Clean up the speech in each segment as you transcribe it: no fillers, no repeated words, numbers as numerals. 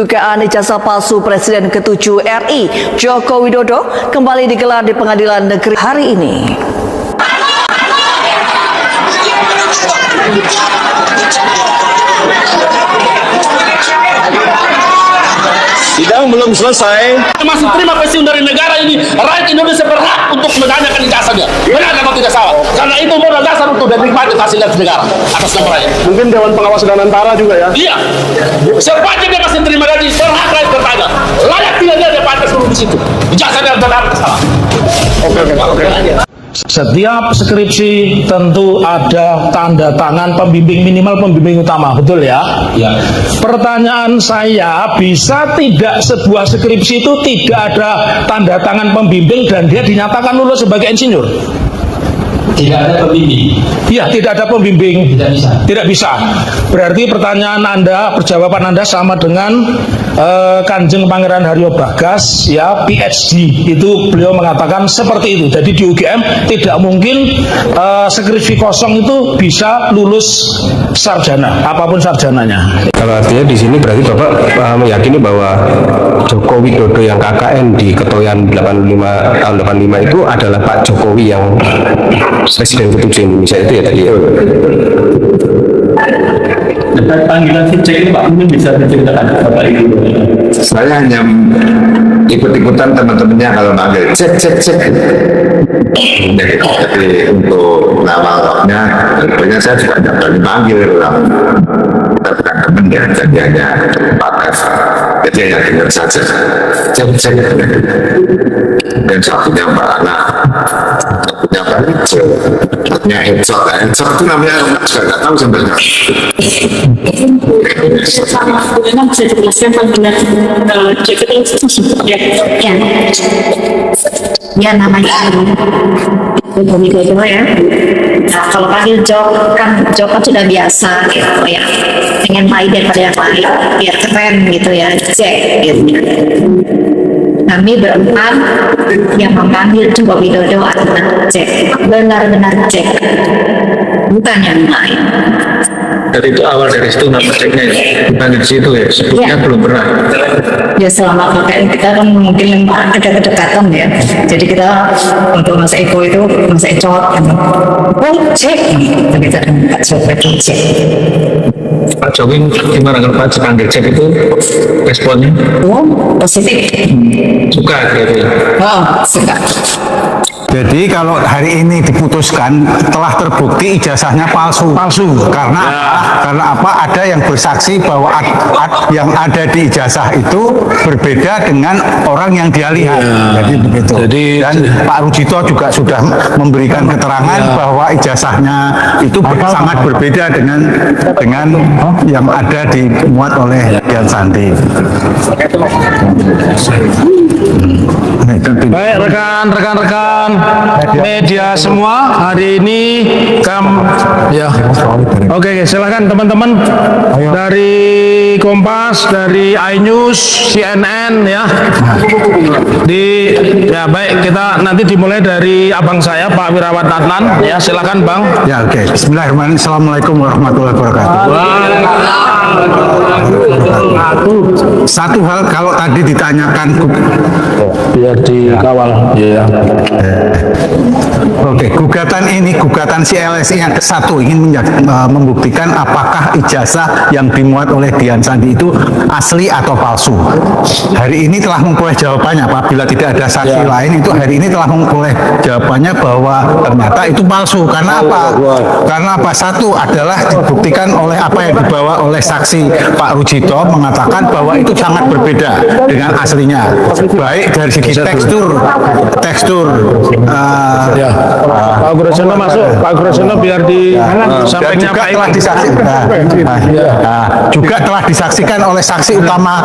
Dugaan ijazah palsu Presiden ke-7 RI Joko Widodo kembali digelar di Pengadilan Negeri hari ini. Sidang belum selesai. Masih terima pensiun dari negara ini. Rakyat Indonesia berhak untuk menanyakan ijazahnya. Benar atau tidak salah? Karena itu modal dasar untuk menikmati fasilitas negara atas nama rakyat. Mungkin Dewan Pengawas dan Antara juga ya? Iya. Sepanjang dia masih terima gaji, berhak rakyat bertanya. Layak tidak dia pantas dulu di situ. Ijazahnya benar atau salah? Oke. Setiap skripsi tentu ada tanda tangan pembimbing, minimal pembimbing utama, betul ya? Ya. Pertanyaan saya, bisa tidak sebuah skripsi itu tidak ada tanda tangan pembimbing dan dia dinyatakan lulus sebagai insinyur? Tidak ada pembimbing. Iya, tidak ada pembimbing. Tidak bisa. Tidak bisa. Berarti pertanyaan Anda, jawaban Anda sama dengan Kanjeng Pangeran Haryo Bagas, ya, PhD. Itu beliau mengatakan seperti itu. Jadi di UGM tidak mungkin skripsi kosong itu bisa lulus sarjana, apapun sarjananya. Kalau artinya di sini berarti Bapak meyakini bahwa Joko Widodo yang KKN di Ketoyan 85 tahun 85 itu adalah Pak Jokowi yang Presiden ke-7 Indonesia itu ya tadi ya? Panggilan cek ini Pak mungkin bisa diceritakan Bapak Ibu. Saya hanya ikut-ikutan teman-temannya kalau manggil cek. Jadi untuk ngawalnya, tentunya saya juga tidak berani panggil orang. Kita bukan teman ya, jadi hanya batas. Jadi hanya dengar saja. Cek. Dan satunya Mbak Ana, satunya Mbak Ijo, satunya Headshot. Headshot itu namanya juga nggak tahu sebenarnya. Memang bisa dijelaskan panggilan cek itu seperti ya namanya Joko Widodo ya. Nah, kalau panggil Joko kan sudah biasa gitu ya, pengen main daripada yang lain biar keren gitu ya, cek gitu. Kami berempat yang memanggil Joko Widodo adalah cek, benar-benar cek, bukan yang lain. Dari itu awal dari situ nama ceknya bukan di situ ya, sebutnya belum pernah. Ya selama KKN kita kan mungkin ada kedekatan ya, jadi kita untuk Mas Eko itu Mas Ecot cek, tapi kita dengan Pak Jokowi itu cek. Pak Jokowi gimana kalau Pak panggil cek itu responnya? Positif. Suka gitu ya? Suka. Jadi kalau hari ini diputuskan telah terbukti ijazahnya palsu karena apa? Ada yang bersaksi bahwa yang ada di ijazah itu berbeda dengan orang yang dia lihat. Jadi begitu. Dan Pak Rujito juga sudah memberikan keterangan bahwa ijazahnya itu sangat berbeda dengan yang ada dimuat oleh Dian Sandi. Baik rekan-rekan media semua, hari ini Oke, silakan teman-teman dari Kompas, dari iNews, CNN ya. Baik, kita nanti dimulai dari abang saya Pak Wirawan Adnan ya, silakan Bang. Ya, oke. Bismillahirrahmanirrahim. Assalamualaikum warahmatullahi wabarakatuh. Satu hal, kalau tadi ditanyakan biar dikawal ya. Oke, gugatan si LSI yang ke-1 ingin membuktikan apakah ijazah yang dimuat oleh Dian Sandi itu asli atau palsu. Hari ini telah memperoleh jawabannya, apabila tidak ada saksi lain itu hari ini telah memperoleh jawabannya bahwa ternyata itu palsu. Karena apa? Karena apa? Satu adalah dibuktikan oleh apa yang dibawa oleh saksi Pak Rujito mengatakan bahwa itu sangat berbeda dengan aslinya. Baik dari segi tekstur Pak Gurosono masuk, Pak Gurosono biar disampaikan Pak telah disaksikan. Juga telah disaksikan oleh saksi utama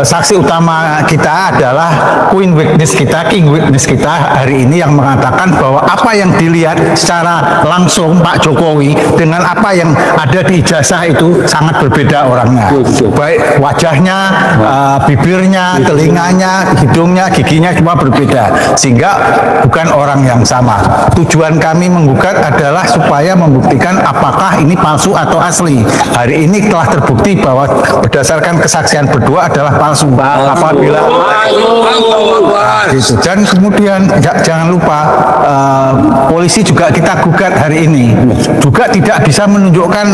saksi utama kita adalah king witness kita hari ini yang mengatakan bahwa apa yang dilihat secara langsung Pak Jokowi dengan apa yang ada di ijazah itu sangat berbeda orangnya. Baik wajahnya, bibirnya, telinganya, hidungnya, giginya semua berbeda. Sehingga bukan orang yang sama. Tujuan kami menggugat adalah supaya membuktikan apakah ini palsu atau asli. Hari ini telah terbukti bahwa berdasarkan kesaksian berdua adalah palsu. Apabila gitu. Dan kemudian jangan lupa polisi juga kita gugat hari ini juga tidak bisa menunjukkan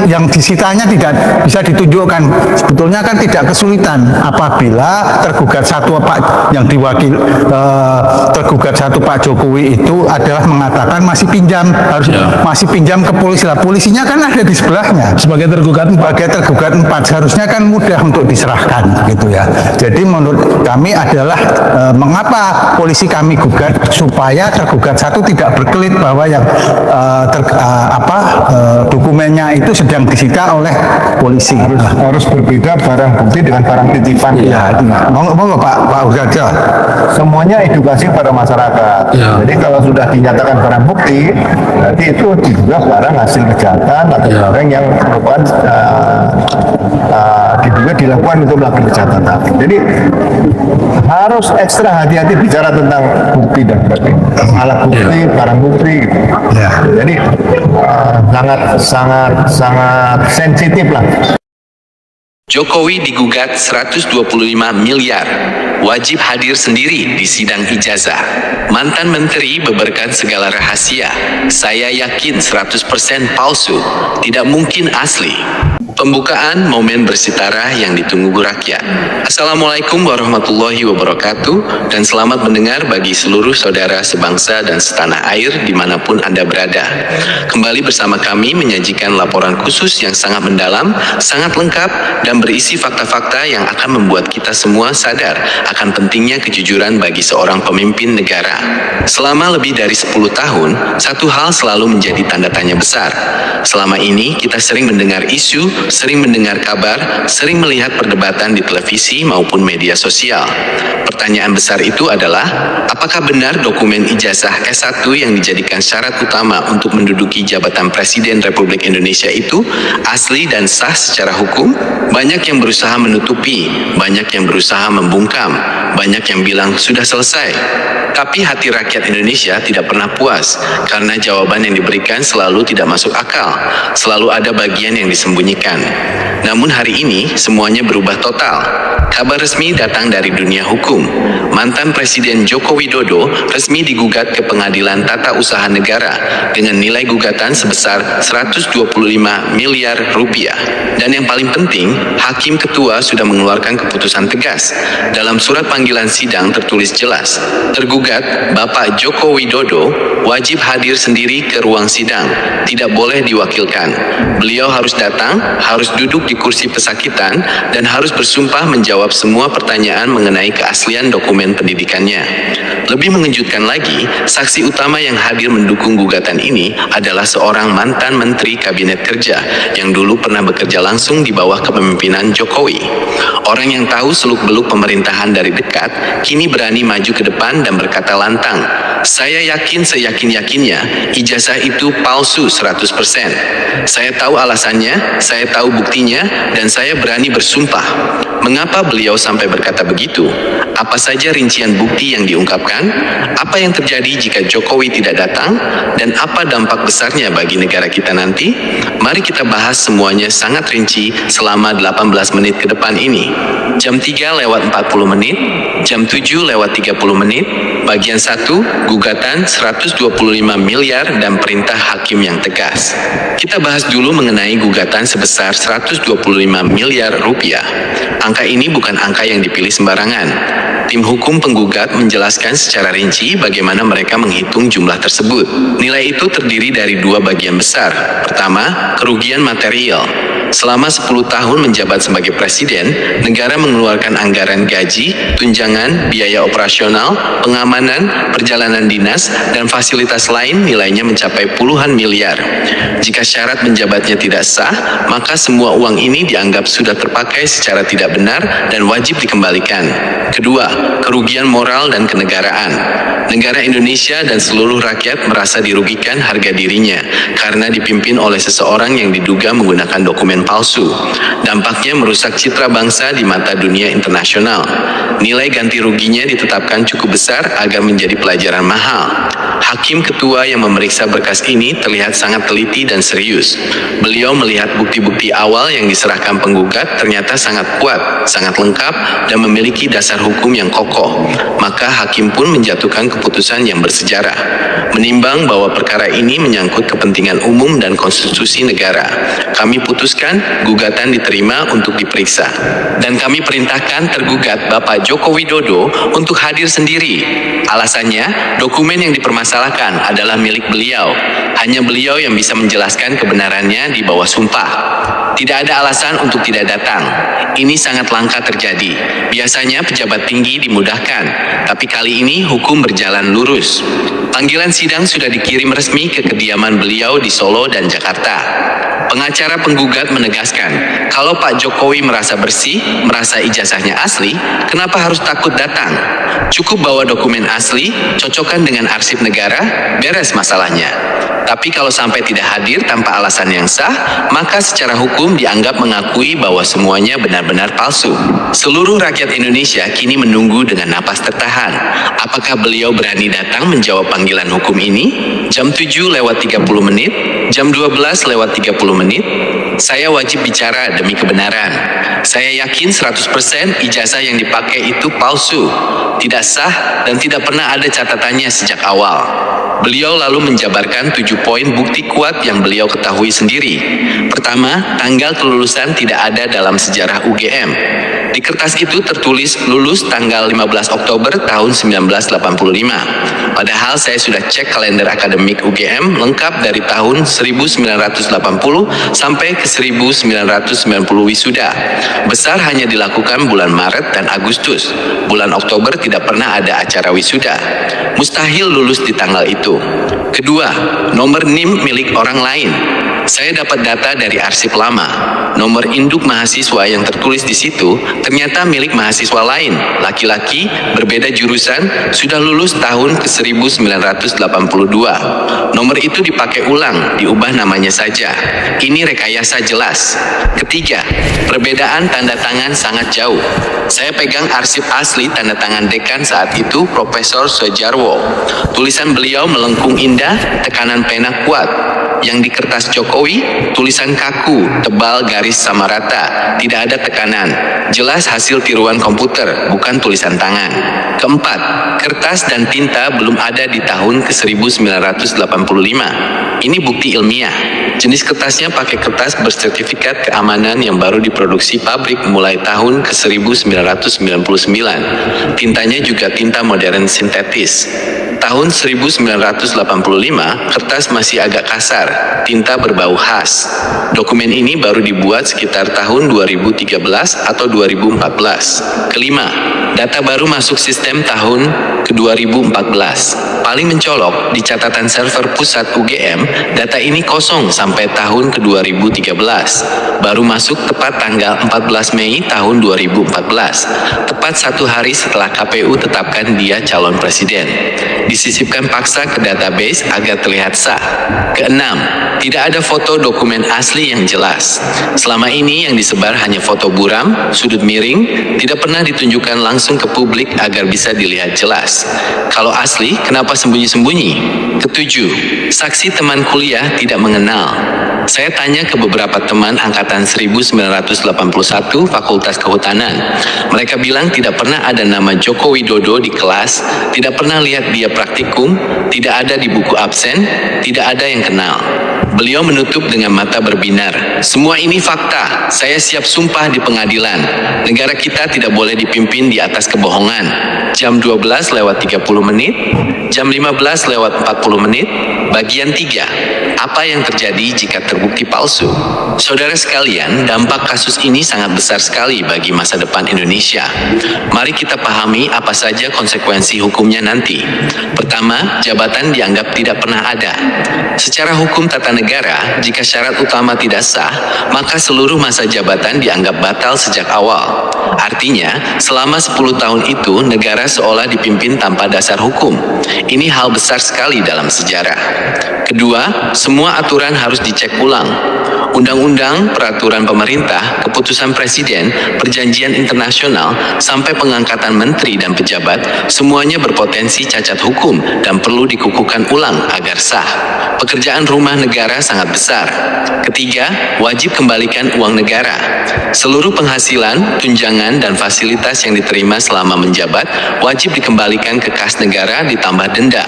yang disitanya, tidak bisa ditunjukkan. Sebetulnya kan tidak kesulitan apabila tergugat satu Pak yang diwakil tergugat satu Pak Jokowi itu adalah mengatakan masih pinjam, harus masih pinjam ke polisi. Lah polisinya kan ada di sebelahnya Sebagai tergugat empat, seharusnya kan mudah untuk diserahkan gitu ya. Jadi menurut kami adalah mengapa polisi kami gugat supaya tergugat satu tidak berkelit bahwa yang dokumennya itu sedang disita oleh polisi. Harus berbeda barang bukti dengan barang titipan. Ya, monggo Pak Ugaja. Semuanya edukasi pada masyarakat. Jadi kalau sudah dinyatakan barang bukti, berarti itu diduga barang hasil kejahatan atau barang yang merupakan diduga dilakukan untuk melakukan kejahatan tadi. Jadi harus ekstra hati-hati bicara tentang bukti dan alat bukti, barang bukti. Gitu. Jadi sangat sensitif lah. Jokowi digugat 125 miliar, wajib hadir sendiri di sidang ijazah. Mantan menteri beberkan segala rahasia. Saya yakin 100% palsu, tidak mungkin asli. Pembukaan momen bersitara yang ditunggu rakyat. Assalamualaikum warahmatullahi wabarakatuh, dan selamat mendengar bagi seluruh saudara sebangsa dan setanah air dimanapun Anda berada. Kembali bersama kami menyajikan laporan khusus yang sangat mendalam, sangat lengkap, dan berisi fakta-fakta yang akan membuat kita semua sadar akan pentingnya kejujuran bagi seorang pemimpin negara. Selama lebih dari 10 tahun, satu hal selalu menjadi tanda tanya besar. Selama ini kita sering mendengar isu, sering mendengar kabar, sering melihat perdebatan di televisi maupun media sosial. Pertanyaan besar itu adalah, apakah benar dokumen ijazah S1 yang dijadikan syarat utama untuk menduduki jabatan Presiden Republik Indonesia itu asli dan sah secara hukum? Banyak yang berusaha menutupi, banyak yang berusaha membungkam, banyak yang bilang sudah selesai. Tapi hati rakyat Indonesia tidak pernah puas, karena jawaban yang diberikan selalu tidak masuk akal, selalu ada bagian yang disembunyikan. Namun hari ini semuanya berubah total. Kabar resmi datang dari dunia hukum. Mantan Presiden Joko Widodo resmi digugat ke Pengadilan Tata Usaha Negara dengan nilai gugatan sebesar 125 miliar rupiah. Dan yang paling penting, Hakim Ketua sudah mengeluarkan keputusan tegas. Dalam surat panggilan sidang tertulis jelas, tergugat Bapak Joko Widodo wajib hadir sendiri ke ruang sidang, tidak boleh diwakilkan. Beliau harus datang, harus duduk di kursi pesakitan, dan harus bersumpah menjawab semua pertanyaan mengenai keaslian dokumen pendidikannya. Lebih mengejutkan lagi, saksi utama yang hadir mendukung gugatan ini adalah seorang mantan Menteri Kabinet Kerja yang dulu pernah bekerja langsung di bawah kepemimpinan Jokowi. Orang yang tahu seluk-beluk pemerintahan dari dekat, kini berani maju ke depan dan berkata lantang, saya yakin seyakin-yakinnya ijazah itu palsu 100%. Saya tahu alasannya, saya tahu buktinya, dan saya berani bersumpah. Mengapa beliau sampai berkata begitu? Apa saja rincian bukti yang diungkapkan? Apa yang terjadi jika Jokowi tidak datang? Dan apa dampak besarnya bagi negara kita nanti? Mari kita bahas semuanya sangat rinci selama 18 menit ke depan ini. Jam 3:40 menit, jam 7:30 menit, bagian 1, gugatan 125 miliar dan perintah hakim yang tegas. Kita bahas dulu mengenai gugatan sebesar 125 miliar rupiah. Angka ini bukan angka yang dipilih sembarangan. Tim hukum penggugat menjelaskan secara rinci bagaimana mereka menghitung jumlah tersebut. Nilai itu terdiri dari dua bagian besar. Pertama, kerugian material. Selama 10 tahun menjabat sebagai presiden, negara mengeluarkan anggaran gaji, tunjangan, biaya operasional, pengamanan, perjalanan dinas, dan fasilitas lain nilainya mencapai puluhan miliar. Jika syarat menjabatnya tidak sah, maka semua uang ini dianggap sudah terpakai secara tidak benar dan wajib dikembalikan. Kedua, kerugian moral dan kenegaraan. Negara Indonesia dan seluruh rakyat merasa dirugikan harga dirinya karena dipimpin oleh seseorang yang diduga menggunakan dokumen dokumen palsu. Dampaknya merusak citra bangsa di mata dunia internasional. Nilai ganti ruginya ditetapkan cukup besar agar menjadi pelajaran mahal. Hakim ketua yang memeriksa berkas ini terlihat sangat teliti dan serius. Beliau melihat bukti-bukti awal yang diserahkan penggugat ternyata sangat kuat, sangat lengkap, dan memiliki dasar hukum yang kokoh. Maka hakim pun menjatuhkan keputusan yang bersejarah. Menimbang bahwa perkara ini menyangkut kepentingan umum dan konstitusi negara, kami putuskan gugatan diterima untuk diperiksa. Dan kami perintahkan tergugat Bapak Joko Widodo untuk hadir sendiri. Alasannya, dokumen yang dipermasalahkan adalah milik beliau. Hanya beliau yang bisa menjelaskan kebenarannya di bawah sumpah. Tidak ada alasan untuk tidak datang. Ini sangat langka terjadi. Biasanya pejabat tinggi dimudahkan, tapi kali ini hukum berjalan lurus. Panggilan sidang sudah dikirim resmi ke kediaman beliau di Solo dan Jakarta. Pengacara penggugat menegaskan, kalau Pak Jokowi merasa bersih, merasa ijazahnya asli, kenapa harus takut datang? Cukup bawa dokumen asli, cocokkan dengan arsip negara, beres masalahnya. Tapi kalau sampai tidak hadir tanpa alasan yang sah, maka secara hukum dianggap mengakui bahwa semuanya benar-benar palsu. Seluruh rakyat Indonesia kini menunggu dengan napas tertahan. Apakah beliau berani datang menjawab panggilan hukum ini? Jam 7:30 menit, jam 12:30 menit, saya wajib bicara demi kebenaran. Saya yakin 100% ijazah yang dipakai itu palsu, tidak sah, dan tidak pernah ada catatannya sejak awal. Beliau lalu menjabarkan 7 poin bukti kuat yang beliau ketahui sendiri. Pertama, tanggal kelulusan tidak ada dalam sejarah UGM. Di kertas itu tertulis lulus tanggal 15 Oktober tahun 1985. Padahal saya sudah cek kalender akademik UGM lengkap dari tahun 1980 sampai ke 1990 wisuda. Besar hanya dilakukan bulan Maret dan Agustus. Bulan Oktober tidak pernah ada acara wisuda. Mustahil lulus di tanggal itu. Kedua, nomor NIM milik orang lain. Saya dapat data dari arsip lama. Nomor induk mahasiswa yang tertulis di situ ternyata milik mahasiswa lain, laki-laki, berbeda jurusan, sudah lulus tahun ke 1982. Nomor itu dipakai ulang, diubah namanya saja. Ini rekayasa jelas. Ketiga, perbedaan tanda tangan sangat jauh. Saya pegang arsip asli tanda tangan dekan saat itu, Profesor Soejarwo. Tulisan beliau melengkung indah, tekanan pena kuat. Yang di kertas Jokowi, tulisan kaku, tebal, garis sama rata, tidak ada tekanan. Jelas hasil tiruan komputer, bukan tulisan tangan. Keempat, kertas dan tinta belum ada di tahun ke 1985. Ini bukti ilmiah. Jenis kertasnya pakai kertas bersertifikat keamanan yang baru diproduksi pabrik mulai tahun ke 1999. Tintanya juga tinta modern sintetis. Tahun 1985, kertas masih agak kasar, tinta berbau khas. Dokumen ini baru dibuat sekitar tahun 2013 atau 2014. Kelima, data baru masuk sistem tahun ke 2014. Paling mencolok, di catatan server pusat UGM, data ini kosong sampai tahun ke 2013. Baru masuk tepat tanggal 14 Mei tahun 2014. Tepat 1 hari setelah KPU tetapkan dia calon presiden. Disisipkan paksa ke database agar terlihat sah. Keenam, tidak ada foto dokumen asli yang jelas. Selama ini yang disebar hanya foto buram, sudut miring, tidak pernah ditunjukkan langsung ke publik agar bisa dilihat jelas. Kalau asli, kenapa sembunyi-sembunyi? Ketujuh, saksi teman kuliah tidak mengenal. Saya tanya ke beberapa teman angkatan 1981 Fakultas Kehutanan. Mereka bilang tidak pernah ada nama Joko Widodo di kelas, tidak pernah lihat dia praktikum, tidak ada di buku absen, tidak ada yang kenal. Beliau menutup dengan mata berbinar. Semua ini fakta. Saya siap sumpah di pengadilan. Negara kita tidak boleh dipimpin di atas kebohongan. Jam 12:30 menit, jam 15:40 menit, bagian 3. Apa yang terjadi jika terbukti palsu? Saudara sekalian, dampak kasus ini sangat besar sekali bagi masa depan Indonesia. Mari kita pahami apa saja konsekuensi hukumnya nanti. Pertama, jabatan dianggap tidak pernah ada. Secara hukum tata negara, jika syarat utama tidak sah, maka seluruh masa jabatan dianggap batal sejak awal. Artinya, selama 10 tahun itu negara seolah dipimpin tanpa dasar hukum. Ini hal besar sekali dalam sejarah. Kedua, semua aturan harus dicek ulang. Undang-undang, peraturan pemerintah, keputusan presiden, perjanjian internasional, sampai pengangkatan menteri dan pejabat, semuanya berpotensi cacat hukum dan perlu dikukuhkan ulang agar sah. Pekerjaan rumah negara sangat besar. Ketiga, wajib kembalikan uang negara. Seluruh penghasilan, tunjangan, dan fasilitas yang diterima selama menjabat wajib dikembalikan ke kas negara ditambah denda.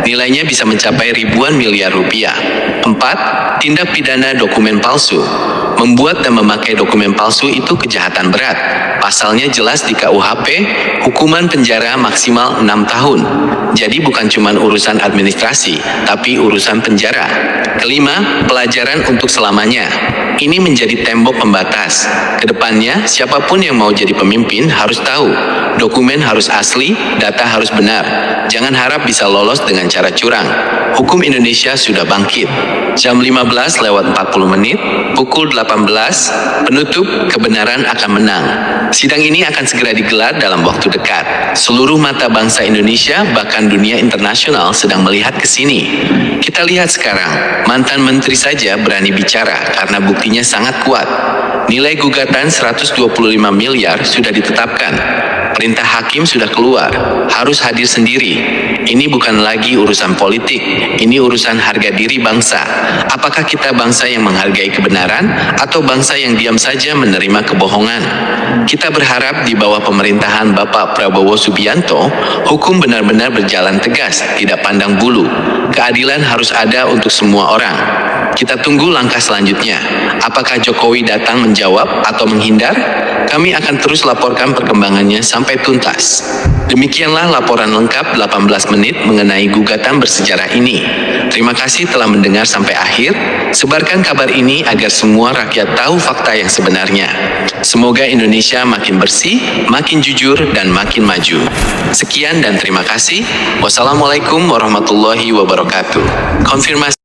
Nilainya bisa mencapai ribuan miliar rupiah. 4. Tindak pidana dokumen palsu. Membuat dan memakai dokumen palsu itu kejahatan berat. Pasalnya jelas di KUHP, hukuman penjara maksimal 6 tahun. Jadi bukan cuma urusan administrasi, tapi urusan penjara. Kelima, pelajaran untuk selamanya. Ini menjadi tembok pembatas. Kedepannya, siapapun yang mau jadi pemimpin harus tahu, dokumen harus asli, data harus benar. Jangan harap bisa lolos dengan cara curang. Hukum Indonesia sudah bangkit. Jam 15:40, pukul 18, penutup kebenaran akan menang. Sidang ini akan segera digelar dalam waktu dekat. Seluruh mata bangsa Indonesia, bahkan dunia internasional sedang melihat ke sini. Kita lihat sekarang, mantan menteri saja berani bicara karena buktinya sangat kuat. Nilai gugatan 125 miliar sudah ditetapkan. Perintah hakim sudah keluar, harus hadir sendiri. Ini bukan lagi urusan politik, ini urusan harga diri bangsa. Apakah kita bangsa yang menghargai kebenaran atau bangsa yang diam saja menerima kebohongan? Kita berharap di bawah pemerintahan Bapak Prabowo Subianto, hukum benar-benar berjalan tegas, tidak pandang bulu. Keadilan harus ada untuk semua orang. Kita tunggu langkah selanjutnya. Apakah Jokowi datang menjawab atau menghindar? Kami akan terus laporkan perkembangannya sampai tuntas. Demikianlah laporan lengkap 18 menit mengenai gugatan bersejarah ini. Terima kasih telah mendengar sampai akhir. Sebarkan kabar ini agar semua rakyat tahu fakta yang sebenarnya. Semoga Indonesia makin bersih, makin jujur, dan makin maju. Sekian dan terima kasih. Wassalamualaikum warahmatullahi wabarakatuh. Konfirmasi